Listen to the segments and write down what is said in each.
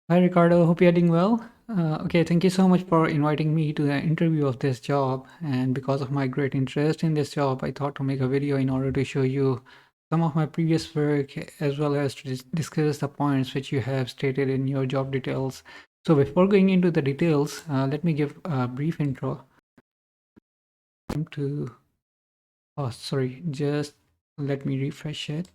Hi, Ricardo. Hope you're doing well. Okay, thank you so much for inviting me to the interview of this job. And because of my great interest in this job, I thought to make a video in order to show you some of my previous work as well as to discuss the points which you have stated in your job details. So before going into the details, let me give a brief intro to, oh, sorry, just let me refresh it.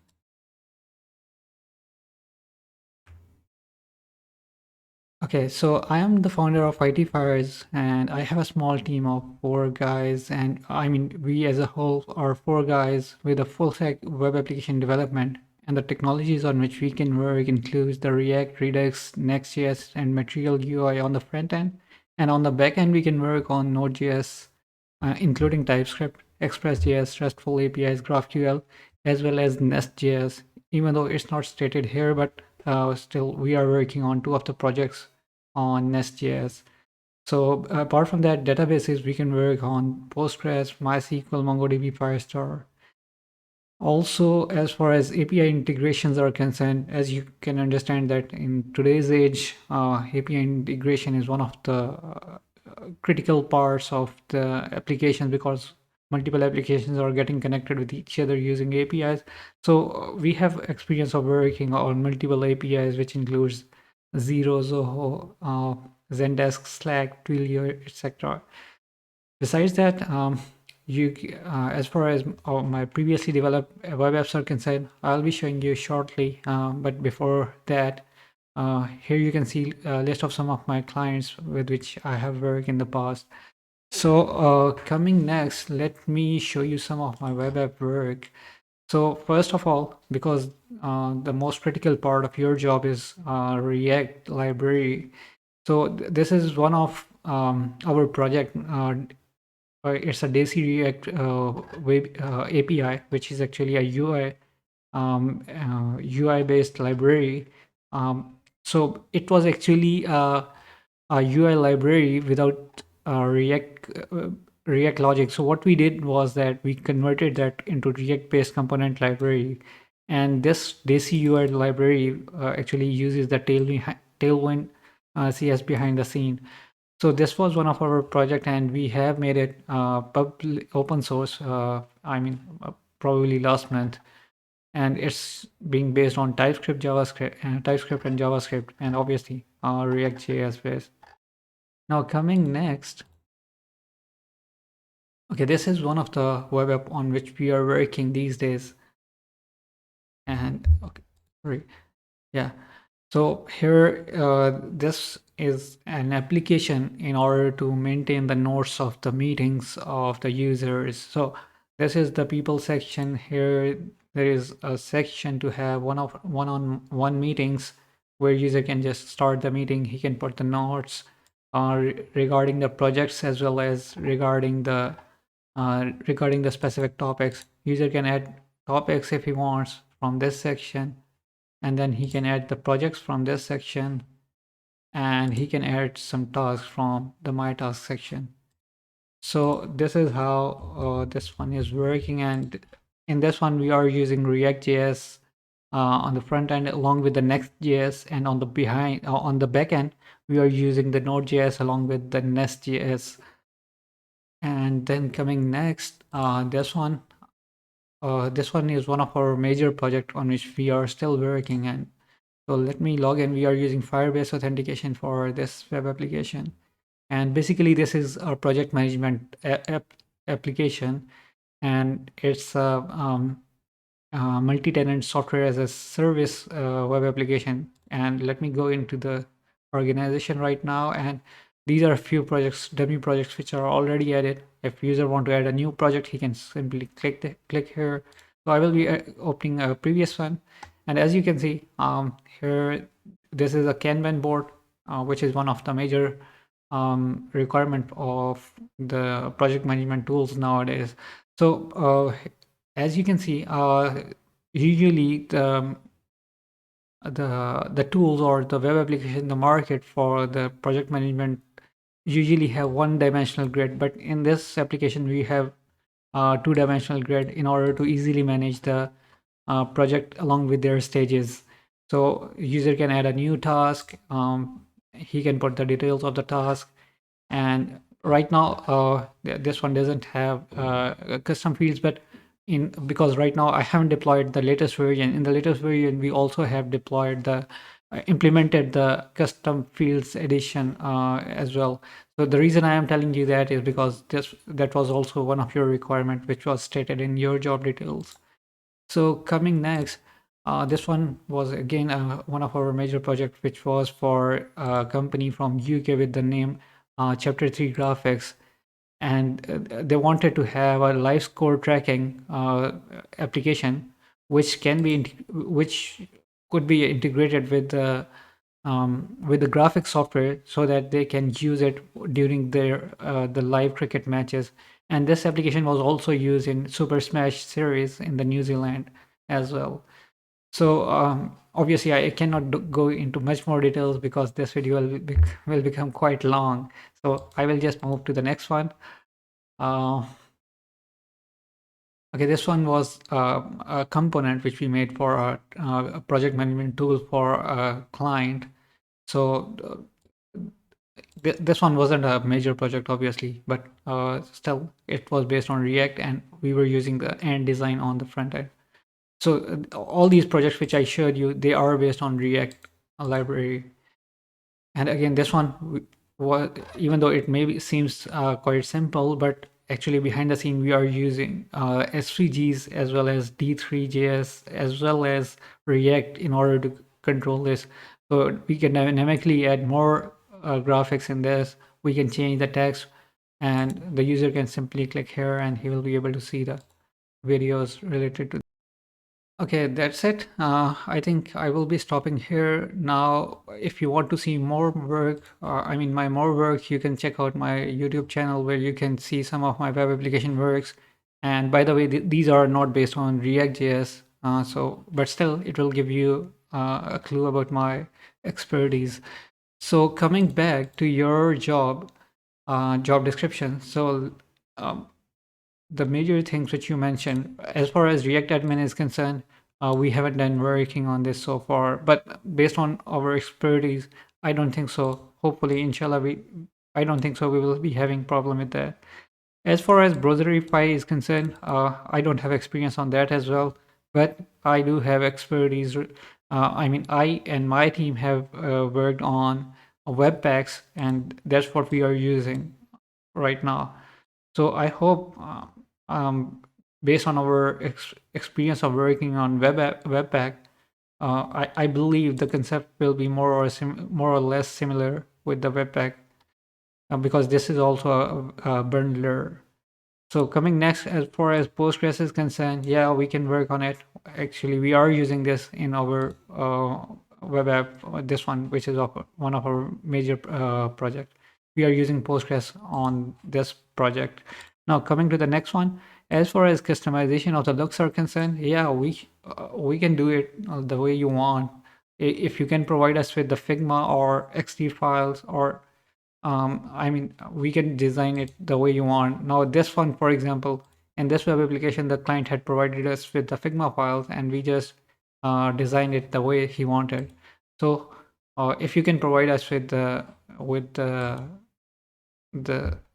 Okay, so I am the founder of IT Fires, and I have a small team of four guys. And I mean, we as a whole are four guys with a full stack web application development. And the technologies on which we can work includes the React, Redux, Next.js, and Material UI on the front end. And on the back end, we can work on Node.js, including TypeScript, Express.js, RESTful APIs, GraphQL, as well as Nest.js. Even though it's not stated here, but still we are working on two of the projects on Nest.js. So apart from that, databases, we can work on Postgres, MySQL, MongoDB, Firestore. Also, as far as API integrations are concerned, as you can understand that in today's age, API integration is one of the critical parts of the application because multiple applications are getting connected with each other using APIs. So we have experience of working on multiple APIs, which includes Zero, Zoho, Zendesk, Slack, Twilio, etc. Besides that, as far as my previously developed web apps are concerned, I'll be showing you shortly. But before that, here you can see a list of some of my clients with which I have worked in the past. So coming next, let me show you some of my web app work. So first of all, because the most critical part of your job is React library. So this is one of our project. It's a Daisy React web API, which is actually a UI based library. So it was actually a UI library without React logic. So what we did was that we converted that into React based component library, and this Daisy UI library actually uses the Tailwind CS behind the scene. So this was one of our project, and we have made it open source. Probably last month, and it's being based on TypeScript and JavaScript, and obviously React.js based. Now coming next, okay, this is one of the web app on which we are working these days, and okay, sorry, yeah. So here, this is an application in order to maintain the notes of the meetings of the users. So this is the people section. Here there is a section to have one-on-one meetings where user can just start the meeting. He can put the notes regarding the projects as well as regarding the specific topics. User can add topics if he wants from this section, and then he can add the projects from this section, and he can add some tasks from the my task section. So this is how this one is working, and in this one we are using React.js on the front end along with the Next.js, and on the back end we are using the Node.js along with the Nest.js. And then coming next, this one is one of our major project on which we are still working. And so let me log in. We are using Firebase authentication for this web application. And basically this is our project management application, and it's a multi-tenant software as a service web application. And let me go into the organization right now, and these are a few projects, dummy projects, which are already added. If user want to add a new project, he can simply click here. So I will be opening a previous one, and as you can see here, this is a Kanban board, which is one of the major requirement of the project management tools nowadays. So as you can see, usually the tools or the web application in the market for the project management usually have one-dimensional grid, but in this application we have two-dimensional grid in order to easily manage the project along with their stages. So user can add a new task. He can put the details of the task, and right now this one doesn't have custom fields, but in because right now I haven't deployed the latest version. In the latest version we also have deployed the implemented the custom fields edition as well. So the reason I am telling you that is because that was also one of your requirement which was stated in your job details. So coming next, this one was again one of our major project, which was for a company from UK with the name Chapter 3 Graphics, and they wanted to have a live score tracking application, which can be which could be integrated with the graphics software so that they can use it during their the live cricket matches. And this application was also used in Super Smash series in the New Zealand as well. So obviously I cannot go into much more details because this video will become quite long. So I will just move to the next one. Uh, okay, this one was a component which we made for a project management tool for a client. So this one wasn't a major project, obviously, but still, it was based on React, and we were using the end design on the front end. So all these projects which I showed you, they are based on React library. And again, this one was, even though it maybe seems quite simple, but actually behind the scene we are using S3Gs as well as D3JS as well as React in order to control this. So we can dynamically add more graphics in this. We can change the text, and the user can simply click here and he will be able to see the videos related to. Okay, that's it. I think I will be stopping here now. If you want to see more work, I mean my more work, you can check out my YouTube channel where you can see some of my web application works. And by the way, these are not based on React.js, but still it will give you a clue about my expertise. So coming back to your job description. So um, the major things which you mentioned, as far as React admin is concerned, we haven't done working on this so far, but based on our expertise, I don't think so. Hopefully, inshallah, I don't think so. We will be having problem with that. As far as Browserify is concerned, I don't have experience on that as well, but I do have expertise. I mean, I and my team have worked on Webpacks, and that's what we are using right now. So I hope, based on our experience of working on Webpack, I believe the concept will be more or less similar with the Webpack, because this is also a bundler. So coming next, as far as Postgres is concerned, yeah, we can work on it. Actually, we are using this in our web app, this one, which is one of our major projects. We are using Postgres on this project. Now, coming to the next one, as far as customization of the looks are concerned, yeah, we can do it the way you want. If you can provide us with the Figma or XD files, or I mean, we can design it the way you want. Now, this one, for example, in this web application, the client had provided us with the Figma files, and we just designed it the way he wanted. So, if you can provide us with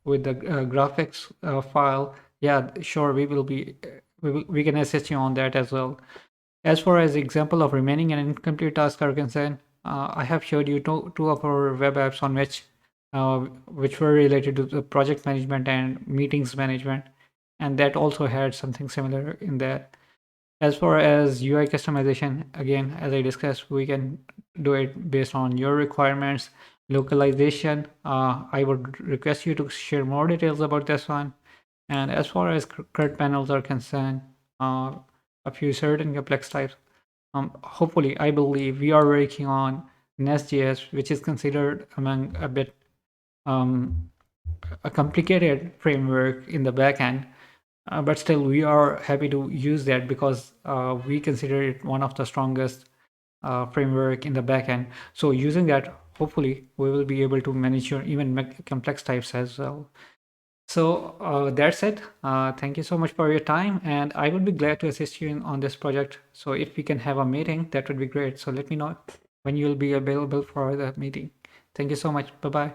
with the graphics file, yeah, sure, we can assist you on that as well. As far as example of remaining and incomplete tasks are concerned, I have showed you two of our web apps on which were related to the project management and meetings management, and that also had something similar in that. As far as UI customization, again, as I discussed, we can do it based on your requirements. Localization, I would request you to share more details about this one. And as far as CRUD panels are concerned, a few certain complex types, hopefully, I believe we are working on Nest.js, which is considered among a bit a complicated framework in the backend. But still, we are happy to use that because we consider it one of the strongest framework in the backend. So using that, hopefully, we will be able to manage your even complex types as well. So that's it. Thank you so much for your time, and I would be glad to assist you on this project. So if we can have a meeting, that would be great. So let me know when you'll be available for the meeting. Thank you so much. Bye bye.